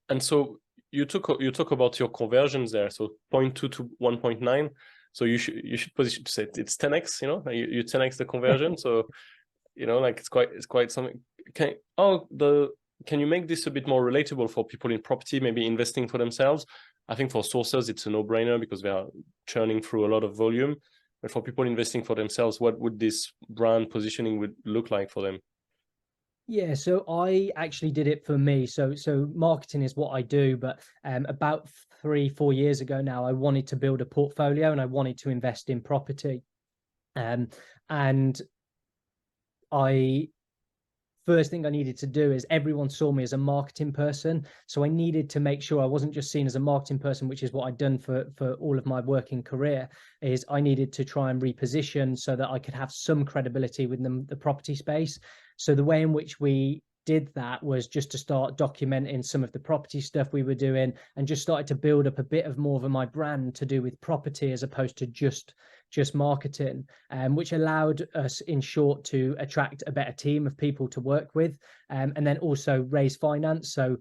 And so you talk about your conversions there. So 0.2 to 1.9. So you should position to say it's 10x. You 10x the conversion. So like it's quite something. Can you make this a bit more relatable for people in property, maybe investing for themselves? I think for sources it's a no-brainer because they are churning through a lot of volume. But for people investing for themselves, what would this brand positioning would look like for them? Yeah, so I actually did it for me. So marketing is what I do, but about 3-4 years ago now, I wanted to build a portfolio and I wanted to invest in property. And first thing I needed to do is, everyone saw me as a marketing person. So I needed to make sure I wasn't just seen as a marketing person, which is what I'd done for all of my working career. Is I needed to try and reposition so that I could have some credibility within the property space. So the way in which we did that was just to start documenting some of the property stuff we were doing, and just started to build up a bit of more of my brand to do with property as opposed to just marketing, which allowed us, in short, to attract a better team of people to work with, and then also raise finance. So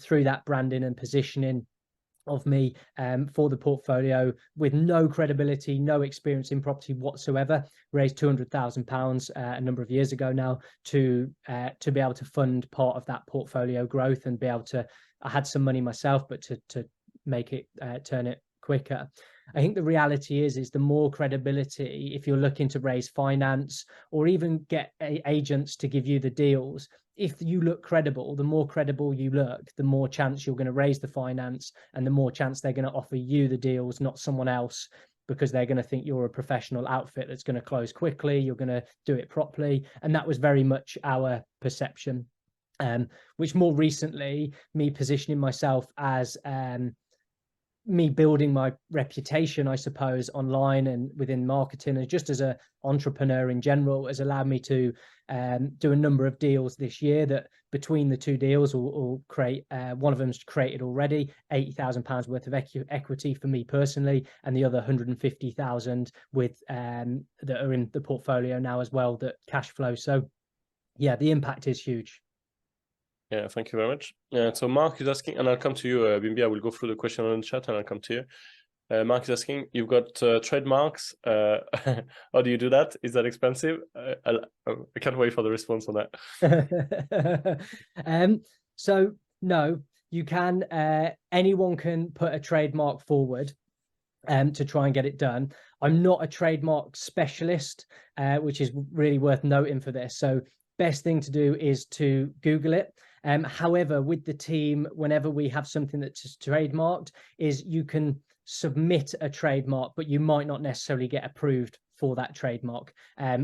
through that branding and positioning of me for the portfolio, with no credibility, no experience in property whatsoever, raised £200,000 a number of years ago now to be able to fund part of that portfolio growth and be able to, I had some money myself, but to make it turn it quicker. I think the reality is the more credibility, if you're looking to raise finance or even get agents to give you the deals, if you look credible, the more credible you look, the more chance you're going to raise the finance and the more chance they're going to offer you the deals, not someone else, because they're going to think you're a professional outfit that's going to close quickly, you're going to do it properly. And that was very much our perception, which more recently, me positioning myself as me building my reputation, I suppose, online and within marketing, and just as an entrepreneur in general, has allowed me to do a number of deals this year that, between the two deals, will create, one of them's created already £80,000 worth of equity for me personally, and the other 150,000 with that are in the portfolio now as well, that cash flow. So yeah, the impact is huge. Yeah, thank you very much. So Mark is asking, and I'll come to you, Bimbi. I will go through the question on the chat and I'll come to you. Mark is asking, you've got trademarks. How do you do that? Is that expensive? I can't wait for the response on that. So no, you can. Anyone can put a trademark forward to try and get it done. I'm not a trademark specialist, which is really worth noting for this. So best thing to do is to Google it. However, with the team, whenever we have something that's trademarked, is you can submit a trademark, but you might not necessarily get approved for that trademark,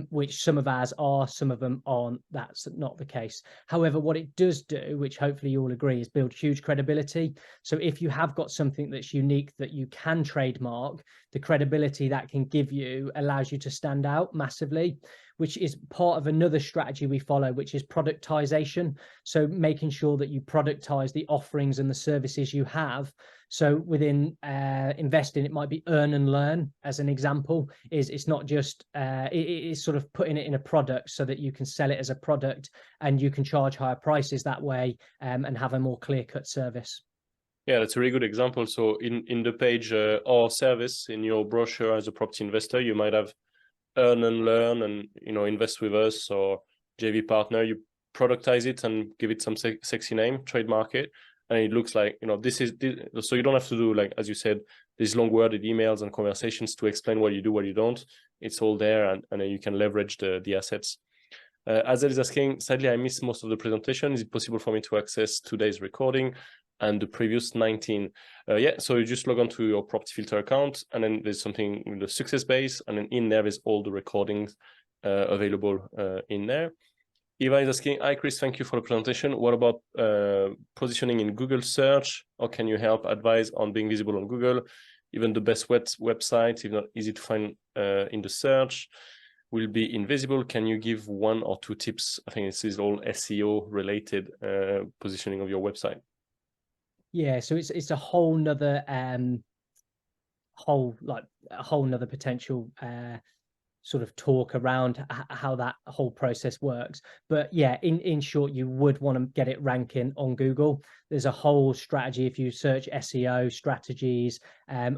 which some of ours are, some of them aren't. That's not the case. However, what it does do, which hopefully you all agree, is build huge credibility. So if you have got something that's unique that you can trademark, the credibility that can give you allows you to stand out massively, which is part of another strategy we follow, which is productization. So making sure that you productize the offerings and the services you have So within investing, it might be earn and learn as an example. It's not just it's sort of putting it in a product so that you can sell it as a product and you can charge higher prices that way, and have a more clear-cut service. Yeah, that's a really good example. So in the page or service in your brochure as a property investor, you might have earn and learn and, you know, invest with us or JV partner. You productize it and give it some sexy name, trademark it. And it looks like, you know, this is so you don't have to do, like, as you said, these long worded emails and conversations to explain what you do, what you don't. It's all there, and then you can leverage the assets. Azel is asking, sadly, I missed most of the presentation. Is it possible for me to access today's recording and the previous 19? Yeah, so you just log on to your Property Filter account, and then there's something in the success base, and then in there is all the recordings available in there. Eva is asking, hi Chris, thank you for the presentation. What about positioning in Google search? How can you help advise on being visible on Google? Even the best websites, if not easy to find in the search, will be invisible. Can you give 1 or 2 tips? I think this is all SEO related, positioning of your website. Yeah, so it's a whole nother whole nother potential sort of talk around how that whole process works. But yeah, in short, you would want to get it ranking on Google. There's a whole strategy. If you search SEO strategies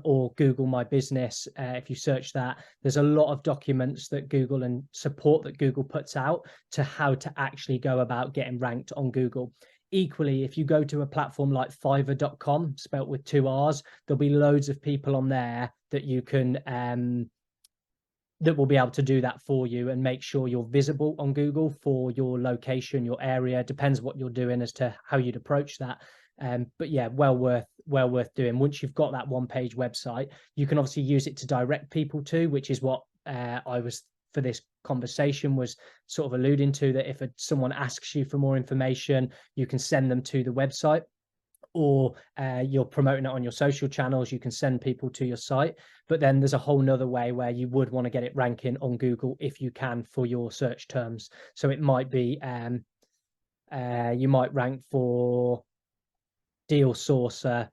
or Google My Business, if you search that, there's a lot of documents that Google and support that Google puts out to how to actually go about getting ranked on Google. Equally, if you go to a platform like Fiverr.com, spelt with 2 R's, there'll be loads of people on there that you can that will be able to do that for you and make sure you're visible on Google for your location, your area. Depends what you're doing as to how you'd approach that. But yeah, well worth doing. Once you've got that one-page website, you can obviously use it to direct people to, which is what I was, for this conversation, was sort of alluding to, that if someone asks you for more information, you can send them to the website, or you're promoting it on your social channels, you can send people to your site. But then there's a whole nother way where you would want to get it ranking on Google if you can for your search terms. So it might be you might rank for deal sourcer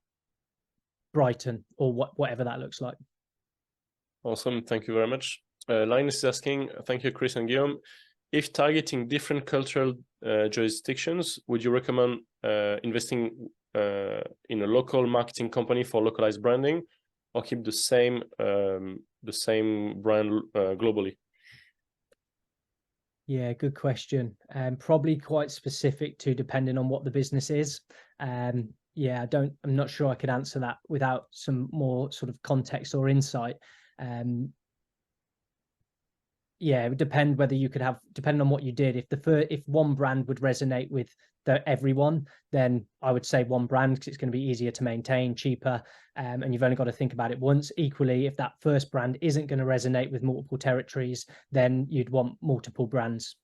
Brighton, or whatever that looks like. Awesome, thank you very much. Linus is asking, thank you Chris and Guillaume, if targeting different cultural jurisdictions, would you recommend investing in a local marketing company for localized branding, or keep the same brand globally? Yeah, good question. Probably quite specific to depending on what the business is. Yeah, I'm not sure I could answer that without some more sort of context or insight. Yeah, it would depend whether you could have, depending on what you did. If one brand would resonate with everyone, then I would say one brand, because it's going to be easier to maintain, cheaper, and you've only got to think about it once. Equally, if that first brand isn't going to resonate with multiple territories, then you'd want multiple brands.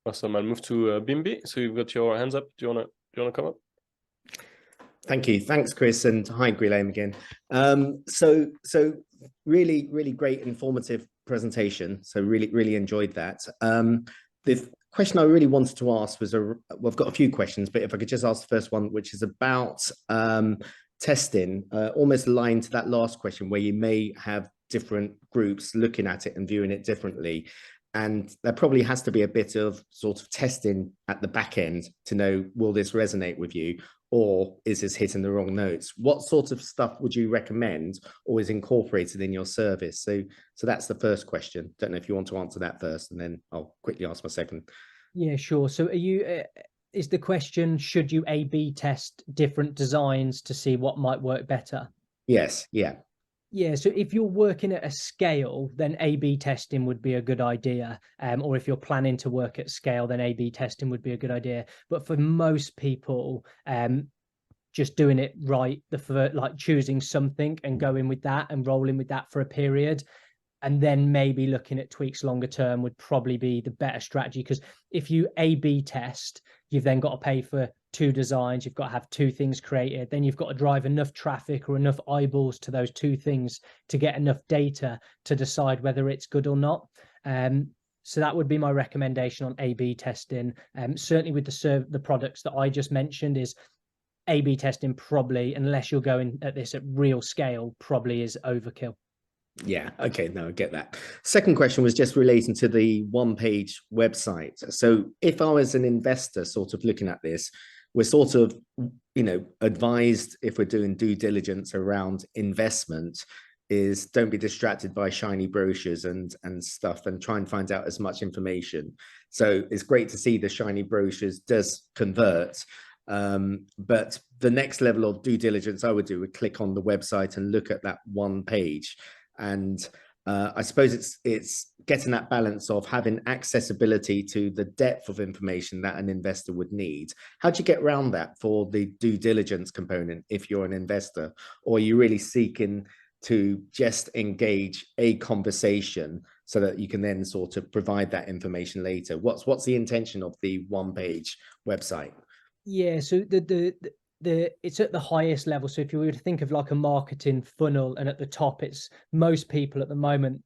Awesome. I'll move to Bimbi. So you've got your hands up. Do you wanna come up? Thank you. Thanks, Chris, and hi, Guillaume again. So really great, informative presentation. So really enjoyed that. The question I really wanted to ask was, well, I've got a few questions, but if I could just ask the first one, which is about testing, almost aligned to that last question, where you may have different groups looking at it and viewing it differently. And there probably has to be a bit of sort of testing at the back end to know, will this resonate with you, or is this hitting the wrong notes? What sort of stuff would you recommend or is incorporated in your service? So that's the first question. Don't know if you want to answer that first, and then I'll quickly ask my second. Yeah, sure. So is the question, should you A/B test different designs to see what might work better? Yes, yeah. Yeah, so if you're working at a scale, then A/B testing would be a good idea. Or if you're planning to work at scale, then A/B testing would be a good idea. But for most people, just doing it right, like choosing something and going with that and rolling with that for a period, and then maybe looking at tweaks longer term would probably be the better strategy. Because if you A/B test, you've then got to pay for 2 designs, you've got to have 2 things created, then you've got to drive enough traffic or enough eyeballs to those 2 things to get enough data to decide whether it's good or not. So that would be my recommendation on A/B testing. Certainly with the products that I just mentioned, is A/B testing probably, unless you're going at this at real scale, probably is overkill. Yeah, okay, no, I get that. Second question was just relating to the one-page website. So if I was an investor sort of looking at this, we're sort of, advised, if we're doing due diligence around investment, is don't be distracted by shiny brochures and stuff, and try and find out as much information. So it's great to see the shiny brochures does convert. But the next level of due diligence I would do would click on the website and look at that one page. And I suppose it's getting that balance of having accessibility to the depth of information that an investor would need. How do you get around that for the due diligence component if you're an investor, or are you really seeking to just engage a conversation so that you can then sort of provide that information later? What's the intention of the one-page website? Yeah, so it's at the highest level. So if you were to think of like a marketing funnel, and at the top, it's most people at the moment,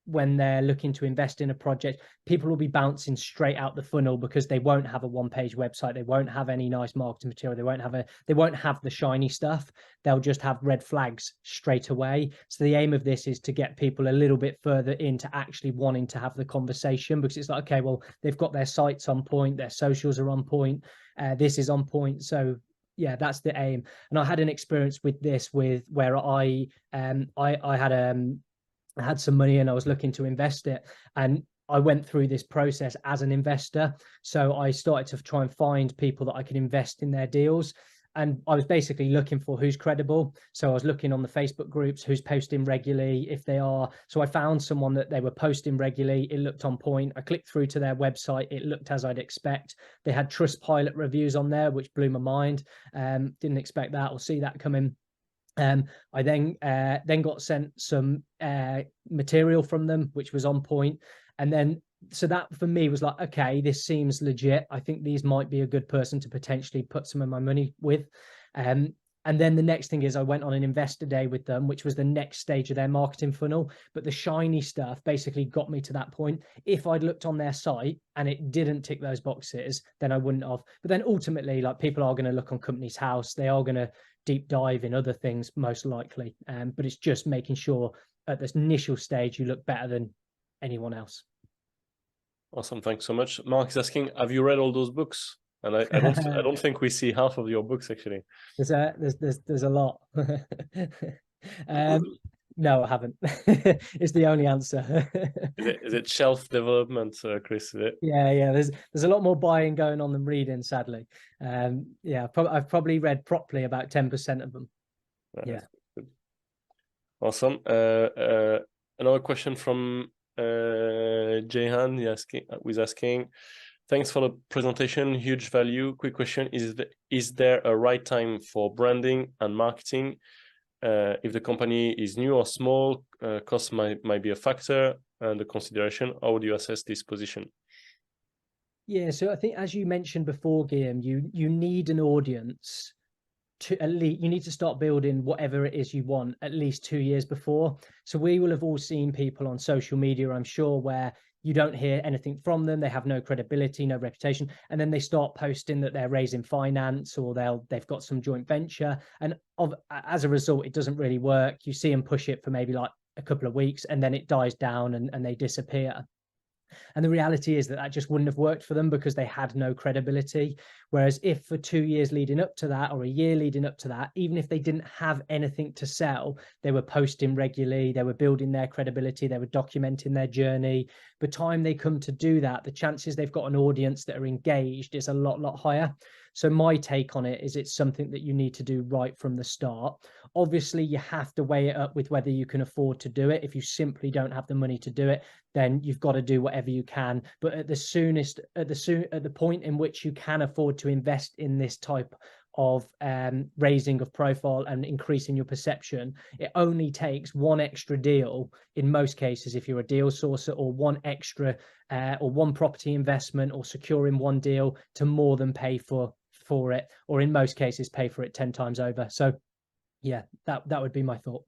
when they're looking to invest in a project, people will be bouncing straight out the funnel because they won't have a one-page website, they won't have any nice marketing material, they won't have the shiny stuff, they'll just have red flags straight away. So the aim of this is to get people a little bit further into actually wanting to have the conversation, because it's like, okay, well, they've got their sites on point, their socials are on point, this is on point. So yeah, that's the aim. And I had an experience with this where I had some money and I was looking to invest it, and I went through this process as an investor. So I started to try and find people that I could invest in their deals, and I was basically looking for who's credible. So I was looking on the Facebook groups, who's posting regularly, if they are. So I found someone that they were posting regularly, it looked on point. I clicked through to their website, it looked as I'd expect. They had Trustpilot reviews on there, which blew my mind. Didn't expect that or see that coming. I then got sent some material from them, which was on point. And then, so that for me was like, okay, this seems legit. I think these might be a good person to potentially put some of my money with. And then the next thing is I went on an investor day with them, which was the next stage of their marketing funnel. But the shiny stuff basically got me to that point. If I'd looked on their site and it didn't tick those boxes, then I wouldn't have. But then ultimately, like, people are going to look on Companies House. They are going to deep dive in other things, most likely. But it's just making sure at this initial stage you look better than anyone else. Awesome, thanks so much. Mark is asking, have you read all those books? And I don't think we see half of your books actually. There's a lot. No, I haven't. It's the only answer. Is it shelf development, Chris? Is it? Yeah. There's a lot more buying going on than reading, sadly. Yeah, I've probably read properly about 10% of them. Yeah. Good. Awesome. Another question from Jehan was asking, thanks for the presentation, huge value. Quick question, is there a right time for branding and marketing? If the company is new or small, cost might be a factor and a consideration. How would you assess this position? Yeah, so I think, as you mentioned before, Guillaume, you need an audience to at least, you need to start building whatever it is you want at least 2 years before. So we will have all seen people on social media, I'm sure, where you don't hear anything from them, they have no credibility, no reputation, and then they start posting that they're raising finance, or they've got some joint venture, and as a result it doesn't really work. You see them push it for maybe like a couple of weeks, and then it dies down and they disappear. And the reality is that just wouldn't have worked for them because they had no credibility. Whereas if for 2 years leading up to that, or a year leading up to that, even if they didn't have anything to sell, they were posting regularly, they were building their credibility, they were documenting their journey. By the time they come to do that, the chances they've got an audience that are engaged is a lot higher. So my take on it is it's something that you need to do right from the start. Obviously, you have to weigh it up with whether you can afford to do it. If you simply don't have the money to do it, then you've got to do whatever you can. But at the point in which you can afford to invest in this type of raising of profile and increasing your perception, it only takes one extra deal in most cases, if you're a deal sourcer, or one extra or one property investment, or securing one deal to more than pay for it, or in most cases pay for it 10 times over. So yeah, that would be my thought.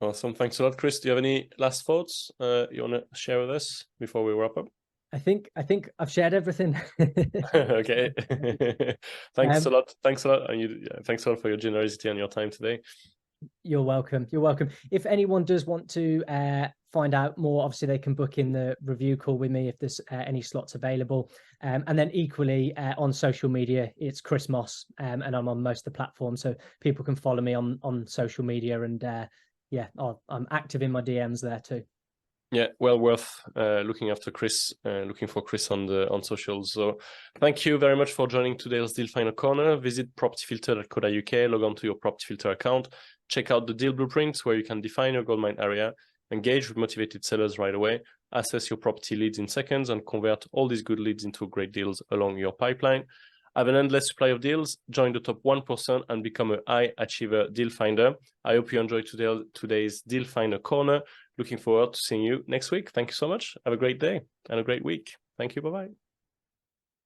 Awesome, thanks a lot, Chris. Do you have any last thoughts you want to share with us before we wrap up? I think I've shared everything. Okay. Thanks a lot. Thanks a lot. And thanks a lot for your generosity and your time today. You're welcome. You're welcome. If anyone does want to find out more, obviously they can book in the review call with me if there's any slots available. And then equally on social media, it's Chris Moss, and I'm on most of the platforms, so people can follow me on social media. And yeah, I'm active in my DMs there too. Yeah, well worth looking after Chris, looking for Chris on socials. So thank you very much for joining today's Deal Finder Corner. Visit propertyfilter.co.uk, log on to your Property Filter account, check out the deal blueprints where you can define your goldmine area, engage with motivated sellers right away, assess your property leads in seconds, and convert all these good leads into great deals along your pipeline. Have an endless supply of deals, join the top 1% and become a high achiever deal finder. I hope you enjoyed today's Deal Finder Corner. Looking forward to seeing you next week. Thank you so much. Have a great day and a great week. Thank you. Bye-bye.